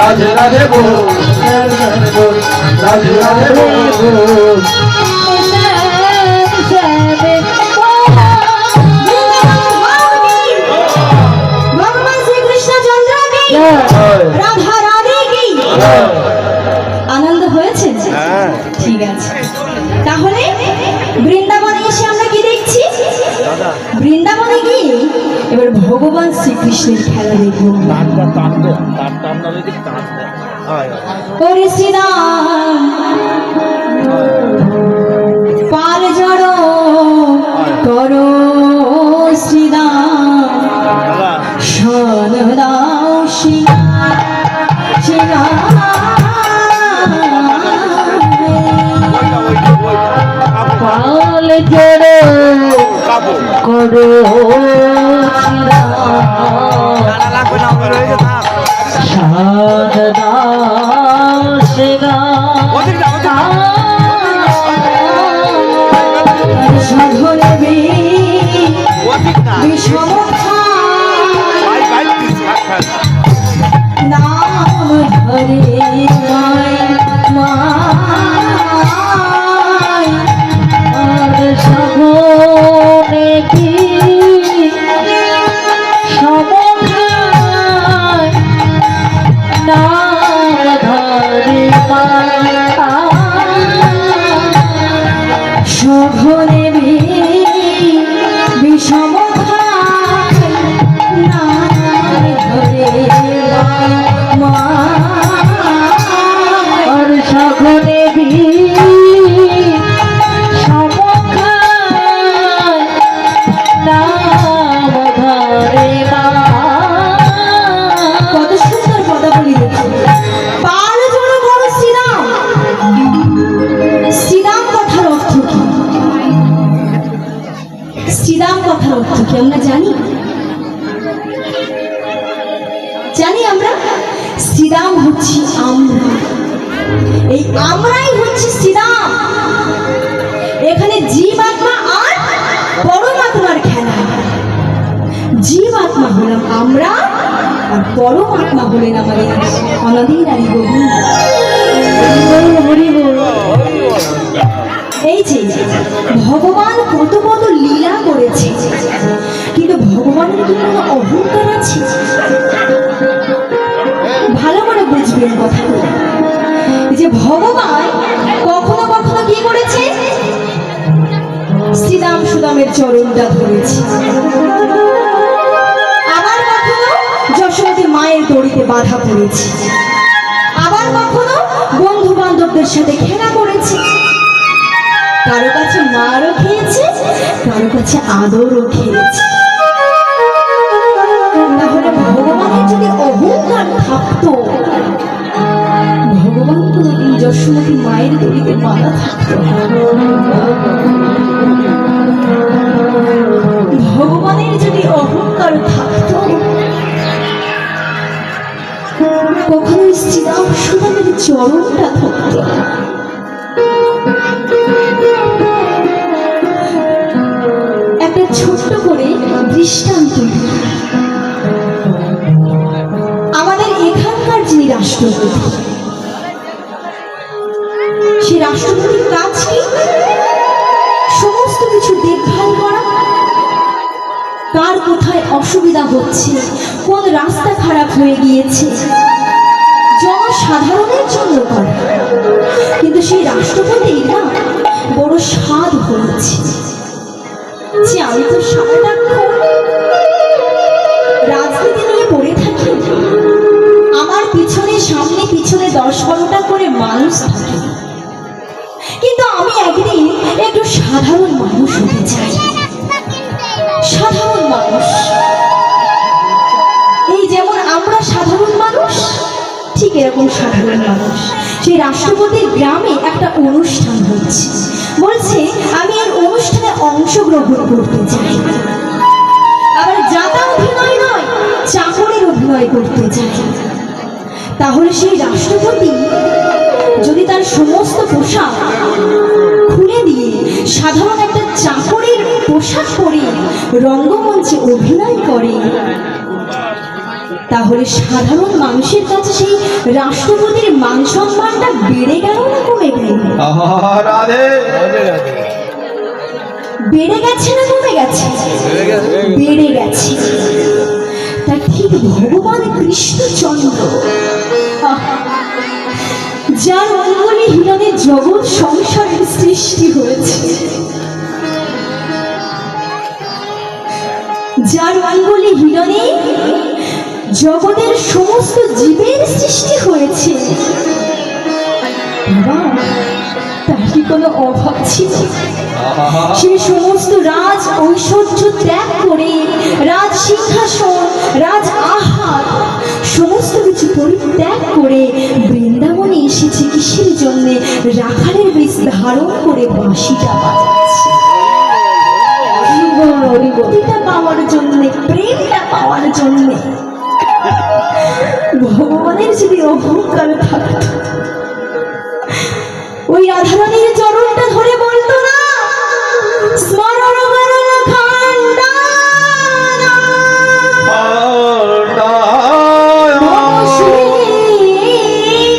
राधे राधे बोल, राधे राधे बोल। भगवान श्री कृष्ण चंद्र की, राधा रानी की। আনন্দ হয়েছে? ঠিক আছে, তাহলে বৃন্দাবনে এসে আমরা কি দেখছি? বৃন্দাবনে গিয়ে এবার ভগবান শ্রীকৃষ্ণের খেলা দেখবো। ওরে শ্রীরাম পাল জড়ো করো শ্রীরাম শোন দাও শ্রীরাম পাল জড়ো করো আমরা জানি আমরা শ্রীরাম হচ্ছি আমরা, এই আমরাই হচ্ছি শ্রীরাম। এখানে জীবাত্মা আর পরমাত্মার খেলা। জীবাত্মা হলাম আমরা আর পরমাত্মা হলেন আমাদের অনাদির আদি গোবিন্দ। এই যে ভগবান কত কত লীলা করেছে, কিন্তু ভগবানের কি কোনো অহংকার আছে? ভালো করে বুঝবেন কথাগুলো, যে ভগবান কখনো কখনো কি করেছে? শ্রীরাম সুদামের চরণটা ধরেছে, আবার কখনো যশোমতী মায়ের দড়িতে বাধা পড়েছে, আবার কখনো বন্ধু বান্ধবদের সাথে খেলা করেছে, কারো কাছে মারও খেয়েছে, কারো কাছে আদরও খেয়েছে। তাহলে ভগবানের যদি অহংকার থাকতো, ভগবান কোনদিন যশোমতী মায়ের দড়িতে বাধা থাকতো? ভগবানের যদি অহংকার থাকতো, কখনো শ্রীরাম সুদামের চরণটা থাকতো? একটা ছোট্ট করে দৃষ্টান্ত, আমাদের এখানকার যিনি রাষ্ট্রপতি, সেই রাষ্ট্রপতির কাজ কি? সমস্ত কিছু দেখভাল করা, কার কোথায় অসুবিধা হচ্ছে, কোন রাস্তা খারাপ হয়ে গিয়েছে, জনসাধারণের জন্য করা। কিন্তু সেই রাষ্ট্রপতি না বড় স্বাদ হয়েছে যে আমি তো সারাক্ষণ রাজনীতি নিয়ে পড়ে থাকি, আমার পিছনে সামনে পিছনে 10-12টা করে মানুষ থাকে, কিন্তু আমি একদিন একটু সাধারণ মানুষ হতে চাই। সাধারণ মানুষ, এই যেমন আমরা সাধারণ মানুষ, ঠিক এরকম সাধারণ মানুষ। সেই রাষ্ট্রপতির গ্রামে একটা অনুষ্ঠান হচ্ছে, বলছে আমি এই অনুষ্ঠানে অংশগ্রহণ করতে চাই। আবার যাতা অভিনয় নয়, চাকরের অভিনয় করতে চাই। তাহলে সেই রাষ্ট্রপতি যদি তার সমস্ত পোশাক খুলে দিয়ে সাধারণ একটা চাকরির পোশাক পরে রঙ্গমঞ্চে অভিনয় করে, তাহলে সাধারণ মানুষের কাছে সেই রাষ্ট্রপতির মান সম্মানটা বেড়ে গেল না কমে গেল? রাধে বেড়ে গেছে না কমে গেছে? বেড়ে গেছে। তা ঠিক ভগবান কৃষ্ণচন্দ্র, যার অঙ্গনে হিরণে জগৎ সংসারের সৃষ্টি হয়েছে, যার অঙ্গনে হিরণে জগতের সমস্ত জীবের সৃষ্টি হয়েছে, তার কি কোনো অভাব ছিল? সেই সমস্ত রাজ ঐশ্বর্য ত্যাগ করে, রাজ সিংহাসন, রাজ আহার সমস্ত কিছু পরিত্যাগ করে বৃন্দাবনে এসেছে কিসের জন্য? রাখালের বেশ ধারণ করে বাঁশিটা বাজাচ্ছে, ভক্তিটা পাওয়ার জন্য, প্রেমটা পাওয়ার জন্য। ভগবানের যদি অহংকার থাকতো, ওই রাধারানীর চরণটা ধরে বলতো না, স্মরণ করো খণ্ডানা,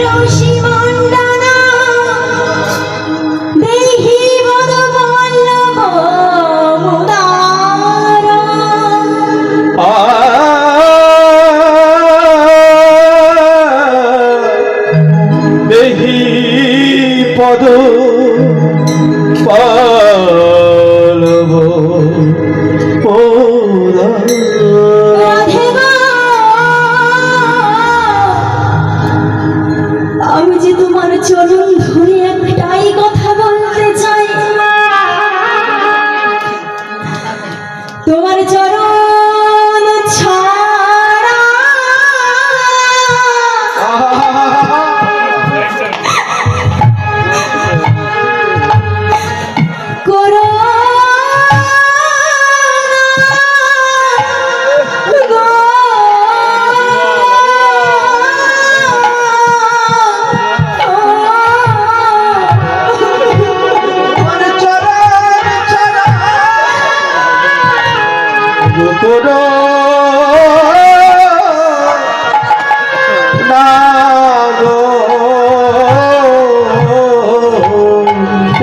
রশি মণ্ডনা, দেহি বদ বল্লভ মুদারা। দেহি পদ পালব রাধে গো, আমি যে তোমার চরণ ধরে একটাই কথা বলতে চাই, তোমার চরণ ছাড়া করো গো, করো না গো,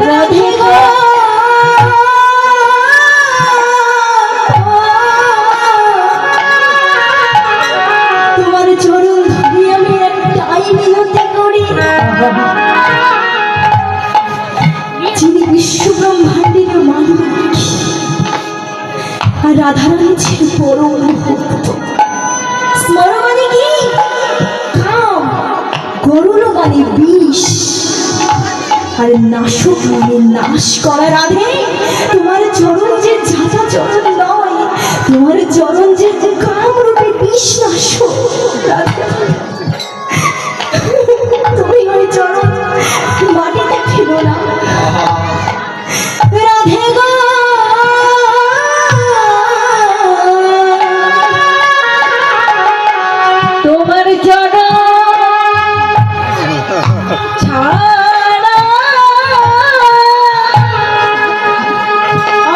রাধে গো, তোমার চরণ ধরে আমি একটাই মিনতি করি, যিনি বিশ্ব ব্রহ্মাণ্ডের মালিক আর রাধারানী ছিল পরম ভক্ত। স্মরণ মানে কি? কাম। গরুণ মানে বিষ, আর নাশক মানে নাশ করা। রাধে, তোমার চরণ যে ঝাঁঝা চরণ নয়, তোমার চরণ যে কাম রূপে বিষ নাশক। রাধে, তুমি ওই চরণ মাটিতে ফেলো না। রাধে গো, তোমার চরণ ছাড়া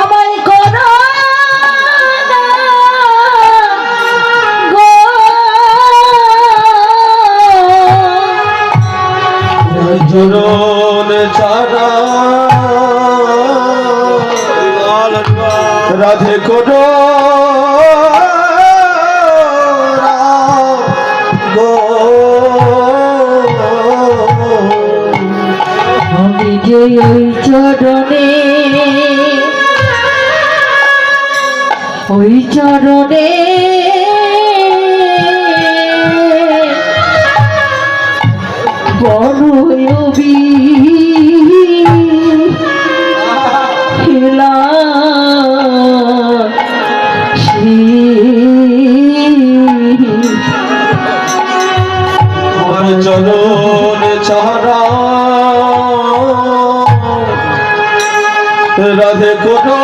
আমায় করো না গো, চরণ ছাড়া রাধে করো না গো, আমি যে ওই চরণে, ওই চরণে বড় খেলা আমার চরণ ছাড়া রাধে করো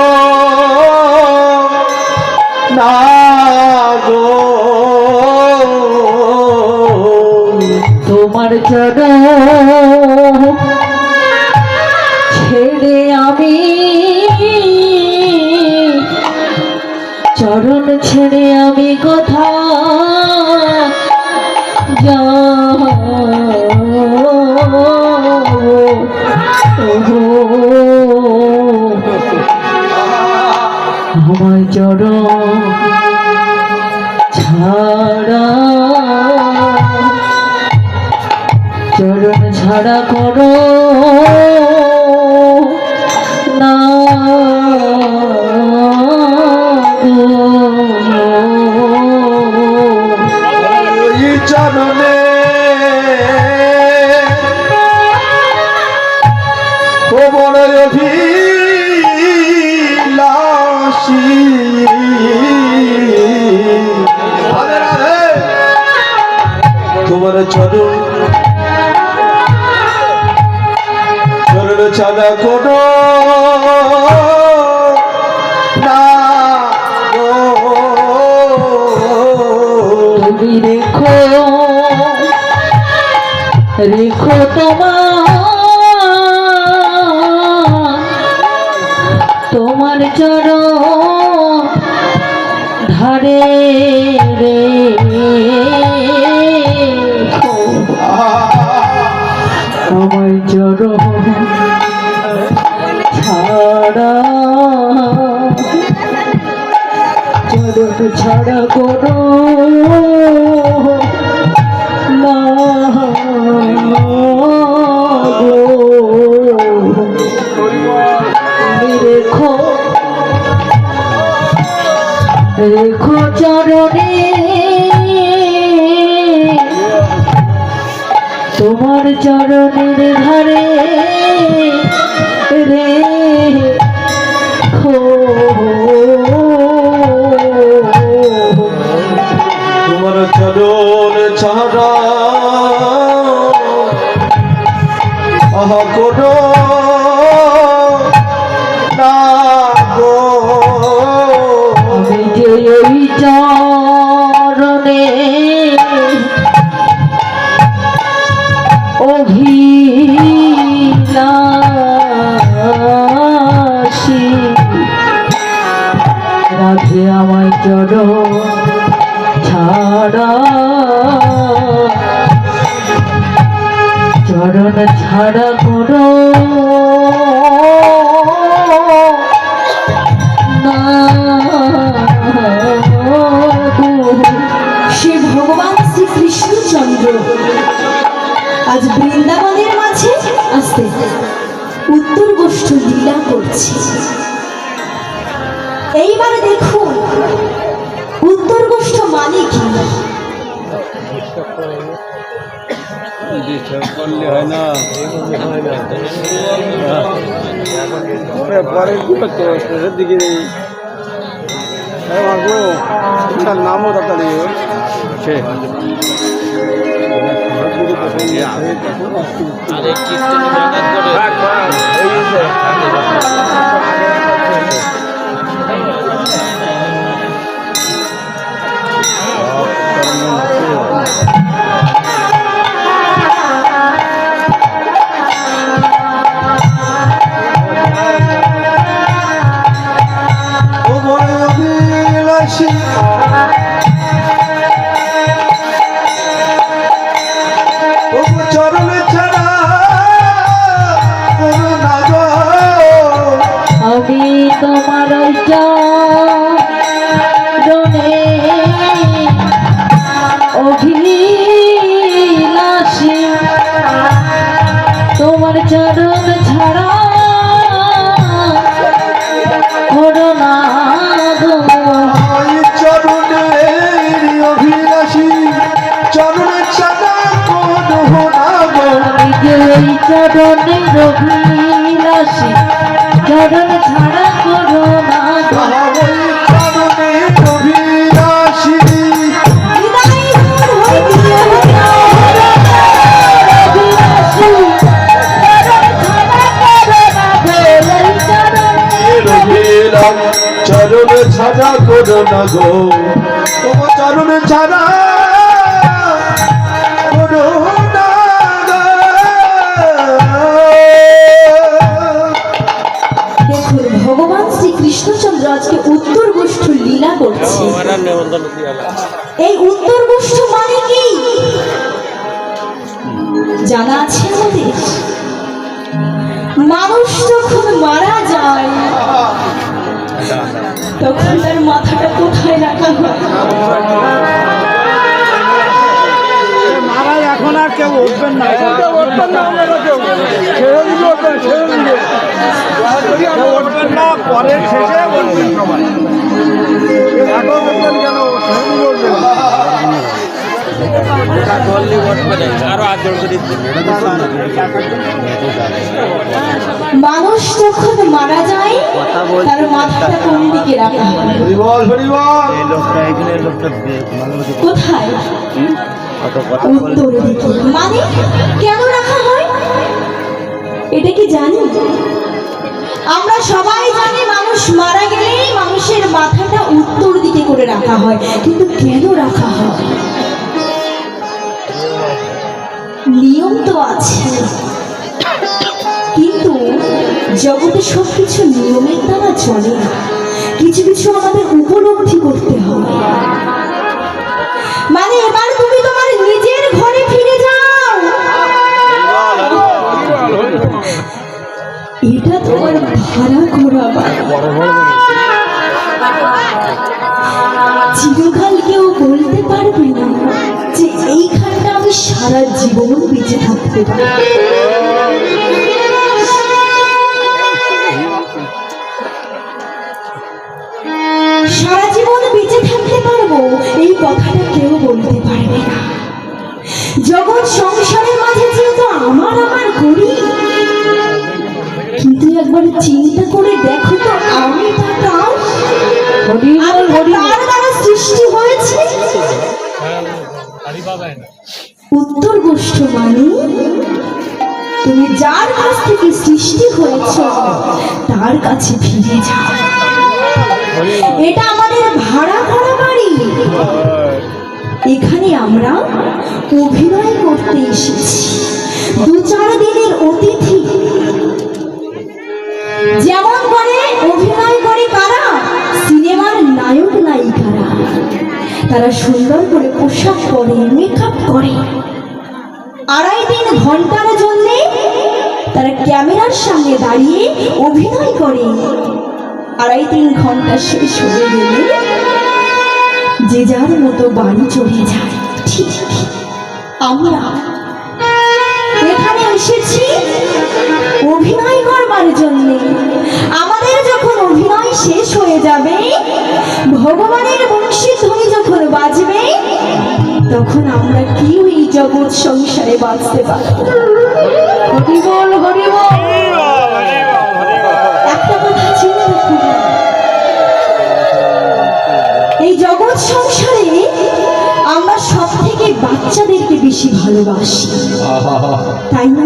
না গো, তোমার চরণ ছেড়ে আমি চরণ ছেড়ে আমি কোথা আমার চরণ ছাড়া চরণ ছাড়া করো না এই চরণে তোমার অভিলাষী তোমার চরণ চরণ ছাড়া কোনো না গো। তুমি রেখো রেখো তোমার চরণ ধারে রে আমার চরণ ছাড়া চরণ ছাড়া করো না গো। তুমি রেখো রেখো চরণে তোমার চরণের ধারে রে তোমার চরণ ছাড়া আহা কোনো না গো। আমি যে এই চরণে অভিলাষী রাধে আমায় চরণ ছাড়া চরণ ছাড়া করো না সে ভগবান শ্রীকৃষ্ণচন্দ্র আজ বৃন্দাবনের মাঝে আসতে উত্তর গোষ্ঠ লীলা করছে। এইবারে দেখুন উত্তর গোষ্ঠ মানে কি। করলে হয় না পরে শেষের দিকে নামও তাড়াতাড়ি তোমার অভিলাষী চরণ ছাড়া কোনো না গো। আমি তোমার চরণে অভিলাষী তোমার চরণ ছাড়া করো না গো। ওই চরণের অভিলাষী চরণ ছাড়া কোনো না গো। আমি যে এই চরণের অভিলাষী চরণ ছাড়া করো না গো। ওই চরণের অভিলাষী চরণ ছাড়া করো না গো। তোমার চরণ ছাড়া করো না এই উত্তর গোষ্ঠ মানে কি জানা আছে আমাদের? মানুষ যখন মারা যায় তখন তার মাথাটা কোথায় রাখা হয়? মারাই এখন আর কেউ উঠবেন না, উঠবেন না, পরের শেষে উঠবেন সবাই। এখন উঠবেন কেন? মানুষ যখন মারা যায় তার মাথাটা কোন দিকে রাখা হয়? হরিবল হরিবল কোথায়? উত্তর দিকে। মানে কেন রাখা হয় এটা কি জানি? আমরা সবাই জানি মানুষ মারা গেলে মানুষের মাথাটা উত্তর দিকে করে রাখা হয়, কিন্তু কেন রাখা হয়? নিয়ম তো আছে, কিন্তু জগতে সবকিছু নিয়মের দ্বারা চলে না। কিছু কিছু আমাদের উপলব্ধি করতে হবে। মানে এবার তুমি তোমার নিজের ঘরে ফিরে যাও, এটা তোমার ভাড়া করা বাড়ি। চিরকাল কেউ বলতে পারবে না যে এইখানটা আমি সারা জীবন বেঁচে থাকতে পারি। সারা জীবন বেঁচে থাকতে পারবো এই কথাটা কেউ বলতে পারবে না। জগৎ সংসারের মাঝে যেহেতু আমার আমার করি, কিন্তু একবার চিন্তা করে দেখো তো, আমি তার দ্বারা সৃষ্টি হয়েছে। উত্তর গোষ্ঠ মানে তুমি যার কাছ থেকে সৃষ্টি হয়েছ তার কাছে ফিরে যাও। এটা আমাদের ভাড়া করা বাড়ি। এখানে আমরা অভিনয় করতে এসেছি, 2-4 দিনের অতিথি। যেমন করে অভিনয় করে কারা? সিনেমার নায়ক নায়িকারা। তারা সুন্দর করে পোশাক পরে, মেকআপ করে, 2.5-3 ঘন্টার জন্য তারা ক্যামেরার সামনে দাঁড়িয়ে অভিনয় করে। 2.5-3 ঘন্টা শেষ হয়ে গেলে যে যার মতো বাড়ি চলে যায়। ঠিক আমরা এখানে এসেছি অভিনয় করবার জন্য। আমাদের যখন অভিনয় শেষ হয়ে যাবে, ভগবানের বংশী ধ্বনি যখন বাজবে, তখন আমরা কেউ এই জগৎ সংসারে বাঁচতে পারব। হরিবল হরিবল। একটা কথা চিন্তা করুন, এই জগৎ সংসারে আমরা সব থেকে বাচ্চাদেরকে বেশি ভালোবাসি, তাই না?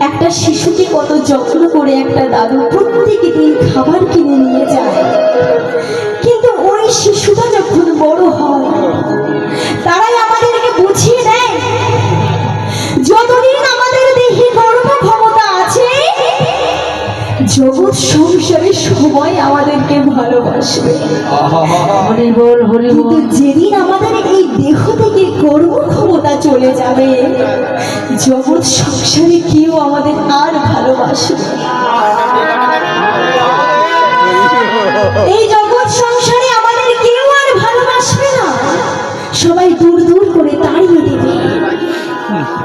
একটা শিশুকে কত যত্ন করে একটা দাদু প্রত্যেক দিন খাবার কিনে নিয়ে যায়, কিন্তু ওই শিশুটা যখন বড় হয় তারাই আমাদেরকে বুঝিয়ে দেয় যতদিন আমাদের দেহে কর্মক্ষমতা আছে জগৎ সংসারে সবাই আমাদেরকে ভালোবাসবে। কিন্তু যেদিন আমাদের এই দেহ থেকে কর্মক্ষমতা চলে যাবে, জগৎ সংসারে কেউ আমাদের আর ভালোবাসবে। এই জগৎ সংসারে আমাদের কেউ আর ভালোবাসবে না, সবাই দূর দূর করে তাড়িয়ে দেবে।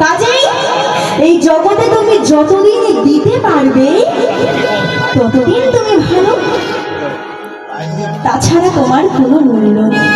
কাজেই এই জগতে তুমি যতদিন দিতে পারবে ততদিন তুমি ভালো, তাছাড়া তোমার কোনো মূল্য নেই।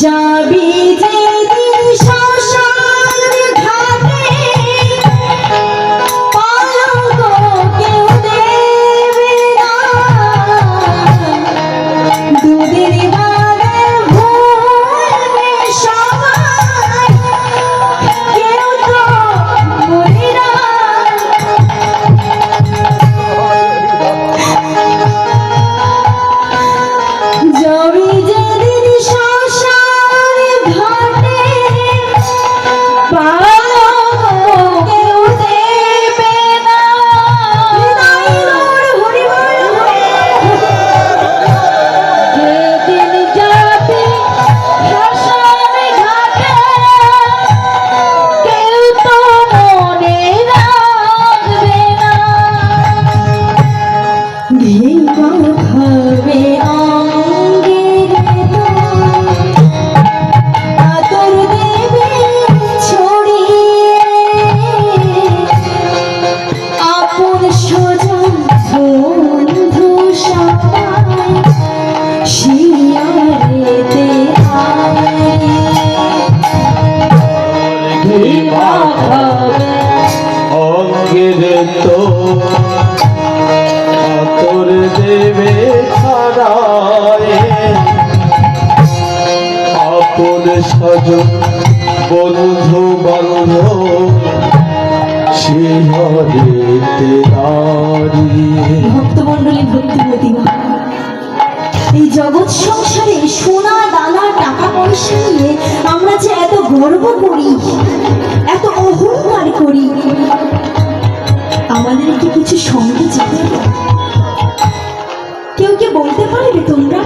যাবি যেদিন শ্মশান ঘাটে রে তো আতর দেবে ছাড়ায় আপন স্বজন বন্ধু বান্ধব শিহরিতে দাঁড়িয়ে। ভক্তমণ্ডলী ভক্তিমতী মা, এই জগৎ সংসারে সোনা দানা টাকা পয়সা নিয়ে আমরা যে এত গর্ব করি, এত অহংকার করি, আমাদের কি কিছু সঙ্গে যেতে হবে? কেউ কি বলতে পারবে তোমরা?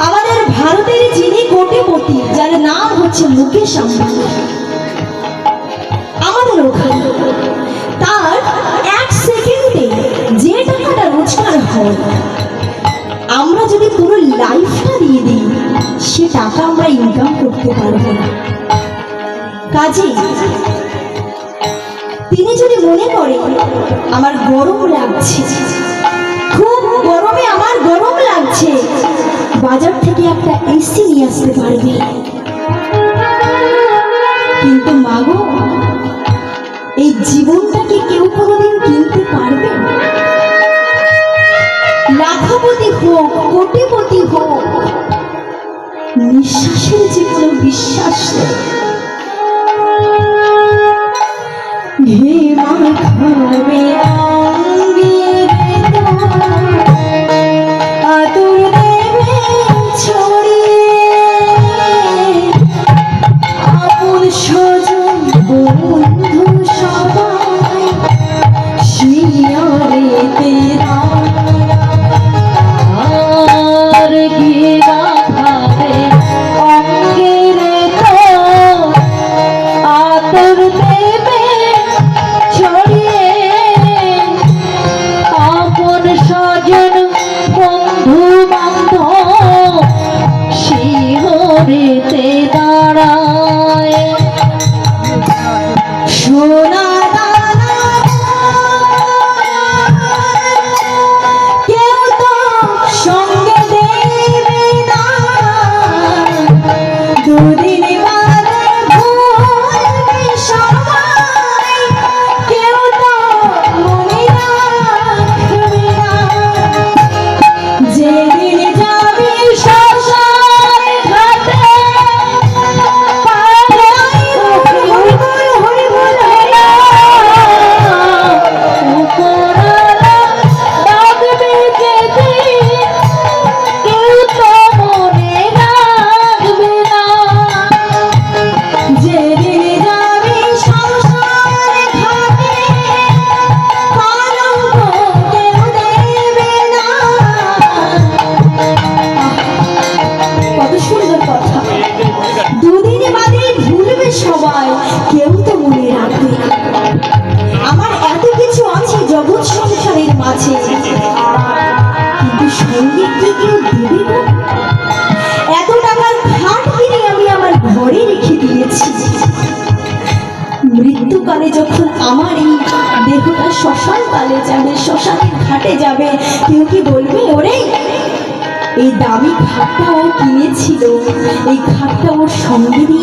আমাদের ভারতের যিনি কোটিপতি, যার নাম হচ্ছে মুকেশ আম্বানি, আমাদের ওখানে তার এক সেকেন্ডে যে টাকাটা রোজগার হয়, আমরা যদি পুরো লাইফটা দিয়ে দিই, সে টাকা আমরা ইনকাম করতে পারবো না। কাজে তিনি যদি মনে করে আমার গরম লাগছে, খুব গরমে আমার গরম লাগছে, বাজার থেকে একটা এসি নিয়ে আসতে পারবে। কিন্তু মাগো, এই জীবনটাকে কেউ কোনোদিন কিনতে পারবে? লাখপতি হোক, কোটিপতি হোক, নিঃশ্বাসের যে কোনো বিশ্বাস নেই। ঘেমা খাবে অঙ্গের আতুর দেবে ছড়িয়ে, আপন স্বজন বন্ধু সবাই শিয়রেতে আর ঘেমা খাবে অঙ্গের আতর দেবে ছড়িয়ে, আপন স্বজন বন্ধু বান্ধব শিহরিতে দাঁড়ায়। সোনা দানা কেউ তো সঙ্গে দেবে না, দুদিন বাদে ভুলবে সবাই, কেউ তো মনে রাখবে না। যেদিন যাবি শ্মশান ঘাটে, পাড়ায় হরি বল হরি বল হরি, উপরওয়ালা ডাকবে যেদিন, কেউ তো মনে রাখবে না। যেদিন যাবি শ্মশান ঘাটে, কলঙ্ক কেউ দেবে না। কত সুন্দর কথা! দুদিন বাদে ভুলবে সবাই, কেউ তো মনে রাখবে না। আমার এত কিছু আছে জগৎ সংসারের মাঝে, কিন্তু সঙ্গে কি কেউ দেবে গো? এত টাকার খাট কিনে আমি আমার ঘরে রেখে দিয়েছি। মৃত্যুকালে যখন আমার এই দেহটা শ্মশান কালে যাবে, শ্মশানের ঘাটে যাবে, কেউ কি বলবে ওরে এই দামি খাটটা ও কিনেছিল, এই খাটটা ওর সঙ্গে দিয়ে